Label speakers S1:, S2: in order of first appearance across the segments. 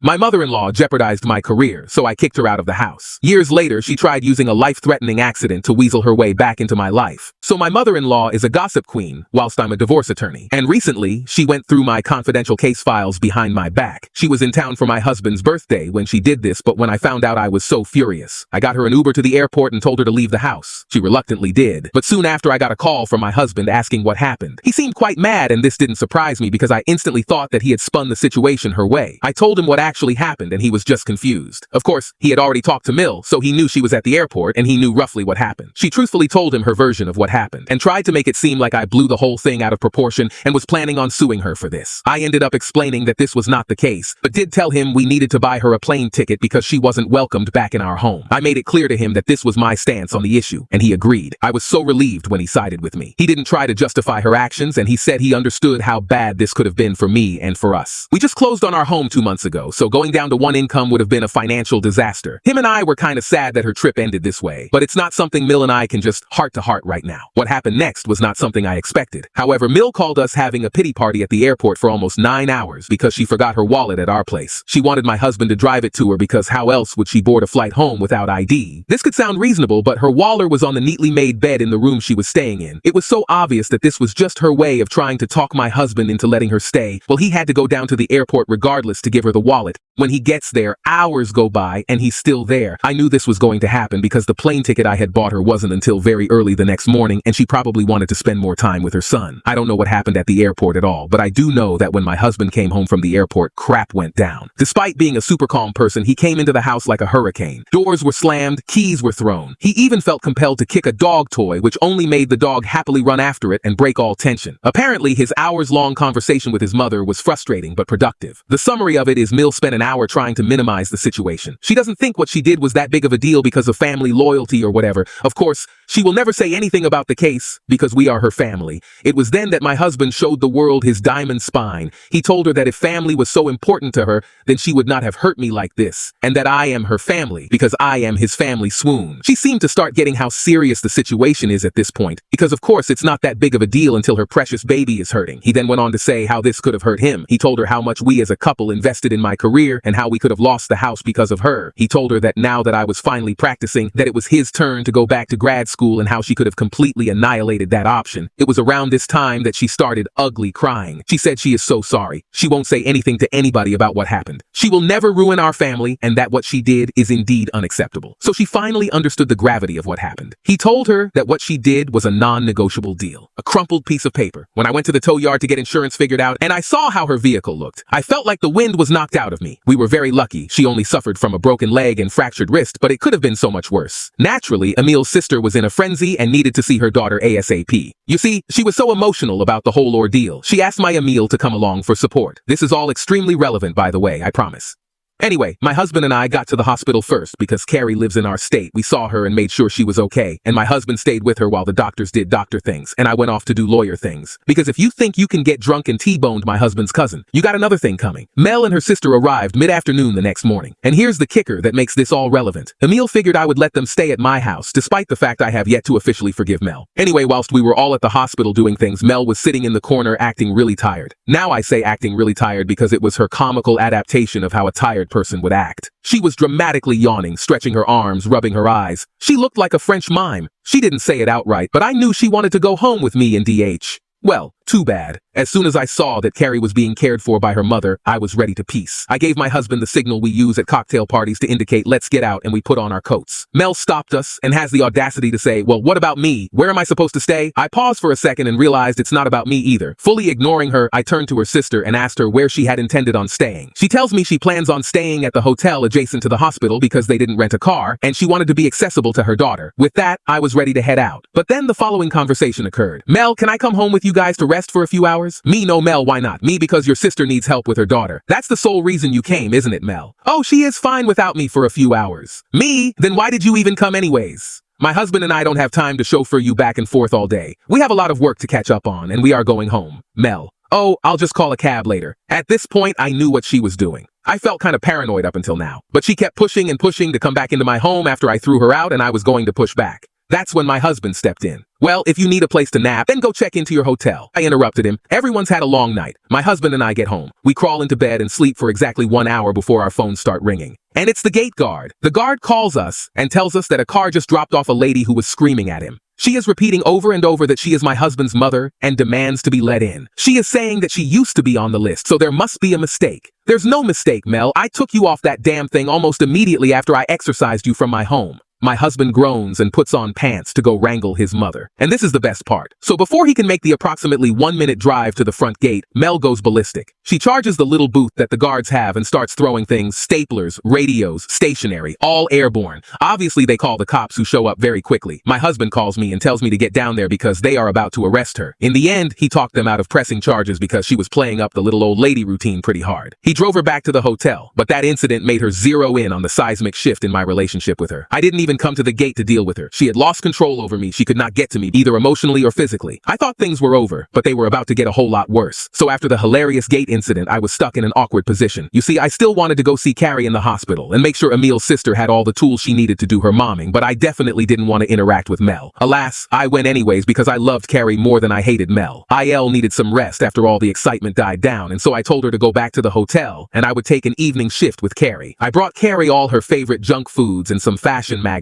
S1: My mother-in-law jeopardized my career, so I kicked her out of the house. Years later, she tried using a life-threatening accident to weasel her way back into my life. So my mother-in-law is a gossip queen, whilst I'm a divorce attorney. And recently, she went through my confidential case files behind my back. She was in town for my husband's birthday when she did this, but when I found out, I was so furious. I got her an Uber to the airport and told her to leave the house. She reluctantly did. But soon after, I got a call from my husband asking what happened. He seemed quite mad, and this didn't surprise me because I instantly thought that he had spun the situation her way. I told him what actually happened, and he was just confused. Of course, he had already talked to Mill, so he knew she was at the airport, and he knew roughly what happened. She truthfully told him her version of what happened, and tried to make it seem like I blew the whole thing out of proportion and was planning on suing her for this. I ended up explaining that this was not the case, but did tell him we needed to buy her a plane ticket because she wasn't welcomed back in our home. I made it clear to him that this was my stance on the issue, and he agreed. I was so relieved when he sided with me. He didn't try to justify her actions, and he said he understood how bad this could have been for me and for us. We just closed on our home 2 months ago, so going down to one income would have been a financial disaster. Him and I were kind of sad that her trip ended this way, but it's not something Mill and I can just heart to heart right now. What happened next was not something I expected. However, Mill called us having a pity party at the airport for almost 9 hours because she forgot her wallet at our place. She wanted my husband to drive it to her because how else would she board a flight home without ID? This could sound reasonable, but her wallet was on the neatly made bed in the room she was staying in. It was so obvious that this was just her way of trying to talk my husband into letting her stay. Well, he had to go down to the airport regardless to give her the wallet. When he gets there, hours go by and he's still there. I knew this was going to happen because the plane ticket I had bought her wasn't until very early the next morning, and she probably wanted to spend more time with her son. I don't know what happened at the airport at all, but I do know that when my husband came home from the airport, crap went down. Despite being a super calm person, he came into the house like a hurricane. Doors were slammed, keys were thrown. He even felt compelled to kick a dog toy, which only made the dog happily run after it and break all tension. Apparently, his hours-long conversation with his mother was frustrating but productive. The summary of it is Mill spent an hour trying to minimize the situation. She doesn't think what she did was that big of a deal because of family loyalty or whatever. Of course, she will never say anything about the case because we are her family. It was then that my husband showed the world his diamond spine. He told her that if family was so important to her, then she would not have hurt me like this, and that I am her family because I am his family. Swoon. She seemed to start getting how serious the situation is at this point, because of course it's not that big of a deal until her precious baby is hurting. He then went on to say how this could have hurt him. He told her how much we as a couple invested in my career and how we could have lost the house because of her. He told her that now that I was finally practicing, that it was his turn to go back to grad school and how she could have completely annihilated that option. It was around this time that she started ugly crying. She said she is so sorry. She won't say anything to anybody about what happened. She will never ruin our family, and that what she did is indeed unacceptable. So she finally understood the gravity of what happened. He told her that what she did was a non-negotiable deal, a crumpled piece of paper. When I went to the tow yard to get insurance figured out and I saw how her vehicle looked, I felt like the wind was knocked out of me. We were very lucky. She only suffered from a broken leg and fractured wrist, but it could have been so much worse. Naturally, Emil's sister was in a frenzy and needed to see her daughter ASAP. You see, she was so emotional about the whole ordeal. She asked my Emil to come along for support. This is all extremely relevant, by the way, I promise. Anyway, my husband and I got to the hospital first because Carrie lives in our state. We saw her and made sure she was okay, and my husband stayed with her while the doctors did doctor things, and I went off to do lawyer things. Because if you think you can get drunk and T-boned my husband's cousin, you got another thing coming. Mel and her sister arrived mid-afternoon the next morning, and here's the kicker that makes this all relevant. Emil figured I would let them stay at my house, despite the fact I have yet to officially forgive Mel. Anyway, whilst we were all at the hospital doing things, Mel was sitting in the corner acting really tired. Now I say acting really tired because it was her comical adaptation of how a tired person would act. She was dramatically yawning, stretching her arms, rubbing her eyes. She looked like a French mime. She didn't say it outright, but I knew she wanted to go home with me and DH. Well, too bad. As soon as I saw that Carrie was being cared for by her mother, I was ready to peace. I gave my husband the signal we use at cocktail parties to indicate let's get out, and we put on our coats. Mel stopped us and has the audacity to say, well, what about me? Where am I supposed to stay? I paused for a second and realized it's not about me either. Fully ignoring her, I turned to her sister and asked her where she had intended on staying. She tells me she plans on staying at the hotel adjacent to the hospital because they didn't rent a car, and she wanted to be accessible to her daughter. With that, I was ready to head out. But then the following conversation occurred. Mel, can I come home with you guys to rest for a few hours? Me, no, Mel, why not? Me, because your sister needs help with her daughter. That's the sole reason you came, isn't it, Mel? Oh, she is fine without me for a few hours. Me? Then why did you even come anyways? My husband and I don't have time to chauffeur you back and forth all day. We have a lot of work to catch up on, and we are going home. Mel. Oh, I'll just call a cab later. At this point, I knew what she was doing. I felt kind of paranoid up until now, but she kept pushing and pushing to come back into my home after I threw her out, and I was going to push back. That's when my husband stepped in. Well, if you need a place to nap, then go check into your hotel. I interrupted him. Everyone's had a long night. My husband and I get home. We crawl into bed and sleep for exactly 1 hour before our phones start ringing. And it's the gate guard. The guard calls us and tells us that a car just dropped off a lady who was screaming at him. She is repeating over and over that she is my husband's mother and demands to be let in. She is saying that she used to be on the list, so there must be a mistake. There's no mistake, Mel. I took you off that damn thing almost immediately after I exorcised you from my home. My husband groans and puts on pants to go wrangle his mother. And this is the best part. So before he can make the approximately 1-minute drive to the front gate, Mel goes ballistic. She charges the little booth that the guards have and starts throwing things, staplers, radios, stationery, all airborne. Obviously they call the cops, who show up very quickly. My husband calls me and tells me to get down there because they are about to arrest her. In the end, he talked them out of pressing charges because she was playing up the little old lady routine pretty hard. He drove her back to the hotel, but that incident made her zero in on the seismic shift in my relationship with her. I didn't even come to the gate to deal with her. She had lost control over me. She could not get to me, either emotionally or physically. I thought things were over, but they were about to get a whole lot worse. So after the hilarious gate incident, I was stuck in an awkward position. You see, I still wanted to go see Carrie in the hospital and make sure Emil's sister had all the tools she needed to do her momming, but I definitely didn't want to interact with Mel. Alas, I went anyways because I loved Carrie more than I hated Mel. IL needed some rest after all the excitement died down, and so I told her to go back to the hotel and I would take an evening shift with Carrie. I brought Carrie all her favorite junk foods and some fashion magazines.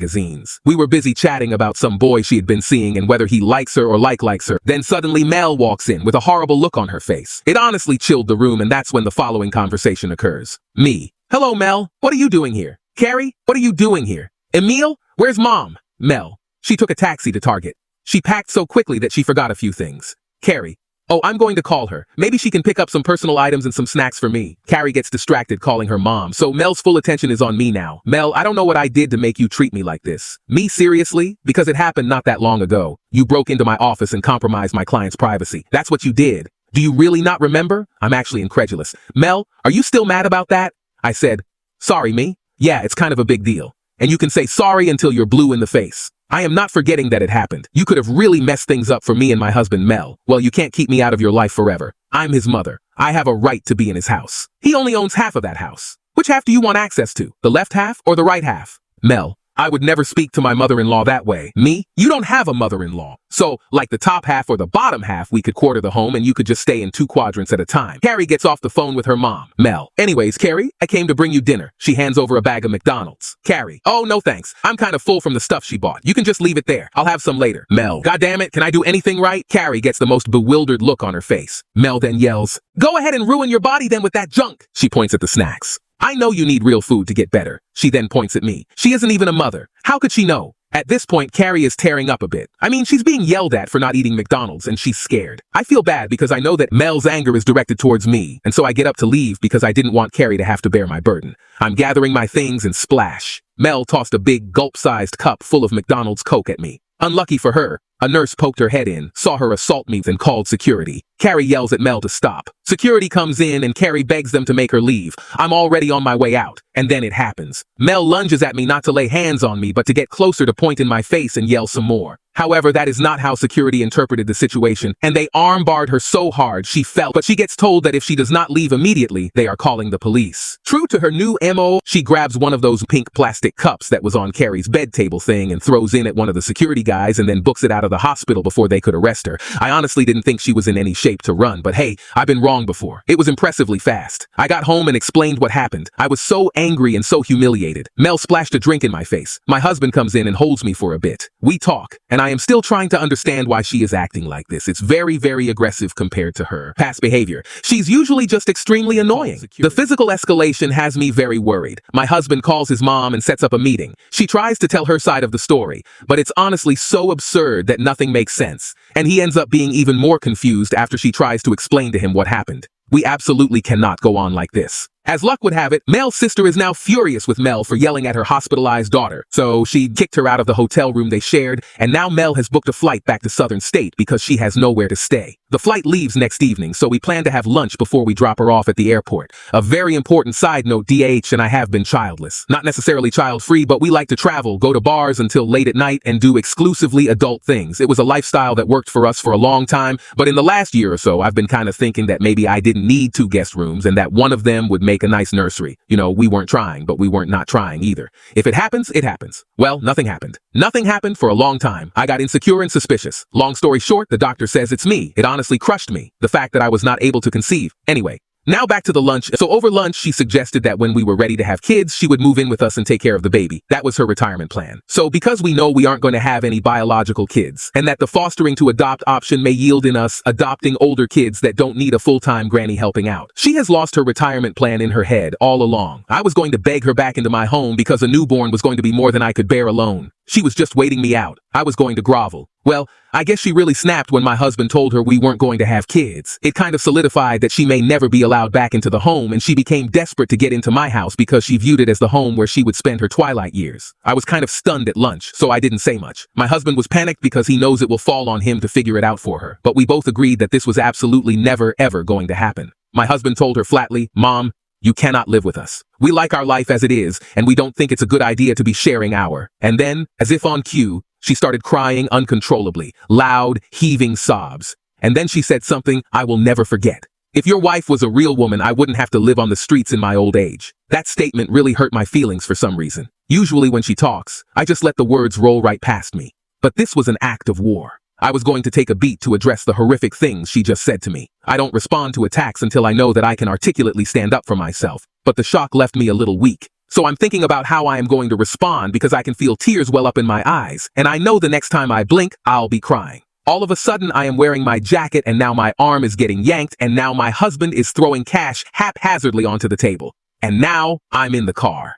S1: We were busy chatting about some boy she had been seeing and whether he likes her or likes her. Then suddenly Mel walks in with a horrible look on her face. It honestly chilled the room, and that's when the following conversation occurs. Me: hello, Mel. What are you doing here? Carrie: what are you doing here? Emil: where's mom? Mel: she took a taxi to Target. She packed so quickly that she forgot a few things. Carrie: oh, I'm going to call her. Maybe she can pick up some personal items and some snacks for me. Carrie gets distracted calling her mom, so Mel's full attention is on me now. Mel: I don't know what I did to make you treat me like this. Me: seriously? Because it happened not that long ago. You broke into my office and compromised my client's privacy. That's what you did. Do you really not remember? I'm actually incredulous. Mel: are you still mad about that? I said, sorry, me? Yeah, it's kind of a big deal. And you can say sorry until you're blue in the face. I am not forgetting that it happened. You could have really messed things up for me and my husband Mel. Well, you can't keep me out of your life forever. I'm his mother. I have a right to be in his house. He only owns half of that house. Which half do you want access to? The left half or the right half? Mel: I would never speak to my mother-in-law that way. Me: you don't have a mother-in-law. So, like the top half or the bottom half, we could quarter the home and you could just stay in 2 quadrants at a time. Carrie gets off the phone with her mom. Mel: anyways, Carrie, I came to bring you dinner. She hands over a bag of McDonald's. Carrie: oh, no thanks. I'm kind of full from the stuff she bought. You can just leave it there. I'll have some later. Mel: God damn it, can I do anything right? Carrie gets the most bewildered look on her face. Mel then yells, go ahead and ruin your body then with that junk. She points at the snacks. I know you need real food to get better. She then points at me. She isn't even a mother. How could she know? At this point, Carrie is tearing up a bit. I mean, she's being yelled at for not eating McDonald's and she's scared. I feel bad because I know that Mel's anger is directed towards me, and so I get up to leave because I didn't want Carrie to have to bear my burden. I'm gathering my things and splash. Mel tossed a big gulp-sized cup full of McDonald's Coke at me. Unlucky for her, a nurse poked her head in, saw her assault me, and called security. Carrie yells at Mel to stop. Security comes in and Carrie begs them to make her leave. I'm already on my way out, and then it happens. Mel lunges at me not to lay hands on me but to get closer to point in my face and yell some more. However, that is not how security interpreted the situation, and they armbarred her so hard she fell, but she gets told that if she does not leave immediately, they are calling the police. True to her new MO, she grabs one of those pink plastic cups that was on Carrie's bed table thing and throws in at one of the security guys and then books it out of the hospital before they could arrest her. I honestly didn't think she was in any shape to run, but hey, I've been wrong before. It was impressively fast. I got home and explained what happened. I was so angry and so humiliated. Mel splashed a drink in my face. My husband comes in and holds me for a bit. We talk, and I am still trying to understand why she is acting like this. It's very, very aggressive compared to her past behavior. She's usually just extremely annoying. The physical escalation has me very worried. My husband calls his mom and sets up a meeting. She tries to tell her side of the story, but it's honestly so absurd that nothing makes sense. And he ends up being even more confused after she tries to explain to him what happened. We absolutely cannot go on like this. As luck would have it, Mel's sister is now furious with Mel for yelling at her hospitalized daughter, so she kicked her out of the hotel room they shared, and now Mel has booked a flight back to Southern State because she has nowhere to stay. The flight leaves next evening, so we plan to have lunch before we drop her off at the airport. A very important side note, DH and I have been childless. Not necessarily child-free, but we like to travel, go to bars until late at night, and do exclusively adult things. It was a lifestyle that worked for us for a long time, but in the last year or so, I've been kind of thinking that maybe I didn't need 2 guest rooms and that one of them would make make a nice nursery. You know, we weren't trying, but we weren't not trying either. If it happens, it happens. Well, nothing happened. Nothing happened for a long time. I got insecure and suspicious. Long story short, the doctor says it's me. It honestly crushed me, the fact that I was not able to conceive. Anyway, now back to the lunch. So over lunch, she suggested that when we were ready to have kids, she would move in with us and take care of the baby. That was her retirement plan. So because we know we aren't going to have any biological kids, and that the fostering to adopt option may yield in us adopting older kids that don't need a full-time granny helping out, she has lost her retirement plan in her head all along. I was going to beg her back into my home because a newborn was going to be more than I could bear alone. She was just waiting me out. I was going to grovel. Well, I guess she really snapped when my husband told her we weren't going to have kids. It kind of solidified that she may never be allowed back into the home, and she became desperate to get into my house because she viewed it as the home where she would spend her twilight years. I was kind of stunned at lunch, so I didn't say much. My husband was panicked because he knows it will fall on him to figure it out for her. But we both agreed that this was absolutely never ever going to happen. My husband told her flatly, "Mom, you cannot live with us. We like our life as it is, and we don't think it's a good idea to be sharing our." And then, as if on cue, she started crying uncontrollably, loud, heaving sobs. And then she said something I will never forget. "If your wife was a real woman, I wouldn't have to live on the streets in my old age." That statement really hurt my feelings for some reason. Usually when she talks, I just let the words roll right past me. But this was an act of war. I was going to take a beat to address the horrific things she just said to me. I don't respond to attacks until I know that I can articulately stand up for myself, but the shock left me a little weak. So I'm thinking about how I am going to respond because I can feel tears well up in my eyes, and I know the next time I blink, I'll be crying. All of a sudden, I am wearing my jacket, and now my arm is getting yanked, and now my husband is throwing cash haphazardly onto the table. And now, I'm in the car.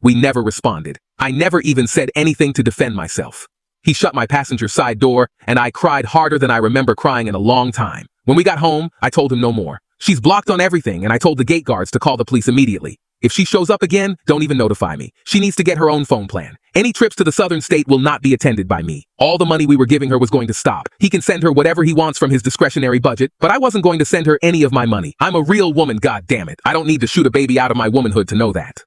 S1: We never responded. I never even said anything to defend myself. He shut my passenger side door, and I cried harder than I remember crying in a long time. When we got home, I told him no more. She's blocked on everything, and I told the gate guards to call the police immediately. If she shows up again, don't even notify me. She needs to get her own phone plan. Any trips to the southern state will not be attended by me. All the money we were giving her was going to stop. He can send her whatever he wants from his discretionary budget, but I wasn't going to send her any of my money. I'm a real woman, goddammit. I don't need to shoot a baby out of my womanhood to know that.